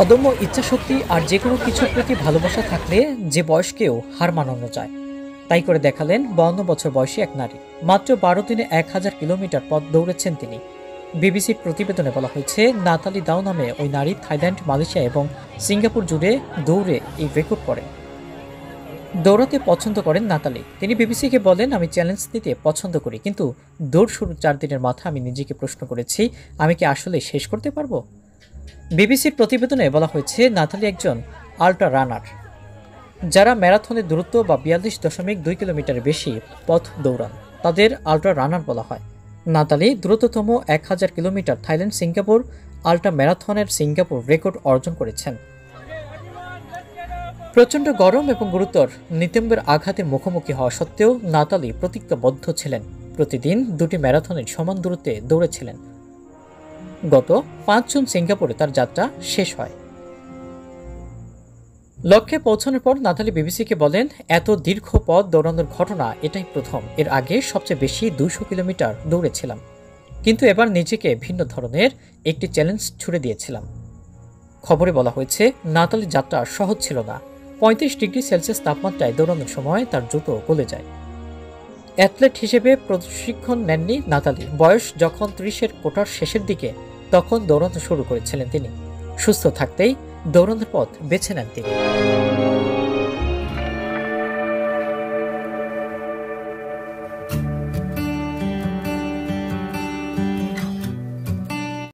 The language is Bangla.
অদম্য ইচ্ছাশক্তি আর যে কোনো কিছুর প্রতি ভালোবাসা থাকলে যে বয়সকেও হার মানানো যায়, তাই করে দেখালেন 52 বছর বয়সী এক নারী। মাত্র 12 দিনে 1000 কিলোমিটার পথ দৌড়েছেন তিনি। বিবিসির প্রতিবেদনে বলা হয়েছে, নাতালি দাও নামে ওই নারী থাইল্যান্ড, মালয়েশিয়া এবং সিঙ্গাপুর জুড়ে দৌড়ে এই রেকর্ড করেন। দৌড়াতে পছন্দ করেন নাতালি। তিনি বিবিসিকে বলেন, আমি চ্যালেঞ্জ নিতে পছন্দ করি, কিন্তু দৌড় শুরুর 4 দিনের মাথায় আমি নিজেকে প্রশ্ন করেছি, আমি কি আসলে শেষ করতে পারবো। বিবিসির প্রতিবেদনে বলা হয়েছে, নাতালি একজন আল্ট্রা রানার, যারা ম্যারাথনের দূরত্ব বা 42.2 কিলোমিটার বেশি পথ দৌড়ান তাদের আল্ট্রা রানার বলা হয়। নাতালি দ্রুততম 1000 কিলোমিটার থাইল্যান্ড সিঙ্গাপুর আল্ট্রা ম্যারাথনের সিঙ্গাপুর রেকর্ড অর্জন করেছেন। প্রচণ্ড গরম এবং গুরুতর নিতম্বের আঘাতের মুখোমুখি হওয়া সত্ত্বেও নাতালি প্রতিজ্ঞাবদ্ধ ছিলেন। প্রতিদিন 2টি ম্যারাথনের সমান দূরত্বে দৌড়েছিলেন। গত 5 জুন সিঙ্গাপুরে তার যাত্রা শেষ হয়। লক্ষ্যে পৌঁছানোর পর নাতালি বিবিসিকে বলেন, এত দীর্ঘ পথ দৌড়ানোর ঘটনা এটাই প্রথম। এর আগে সবচেয়ে বেশি 200 কিলোমিটার দৌড়েছিলাম, কিন্তু এবার নিজেকে ভিন্ন ধরনের একটি চ্যালেঞ্জ ছুড়ে দিয়েছিলাম। খবরে বলা হয়েছে, নাতালির যাত্রা সহজ ছিল না। 35 ডিগ্রি সেলসিয়াস তাপমাত্রায় দৌড়ানোর সময় তার জুতো গলে যায়। অ্যাথলেট হিসেবে প্রশিক্ষণ নেননি নাতালি। বয়স যখন 30-এর কোটার শেষের দিকে, তখন দৌড়ানো শুরু করেছিলেন তিনি। সুস্থ থাকতেই দৌড়ানোর পথ বেছে নেন তিনি।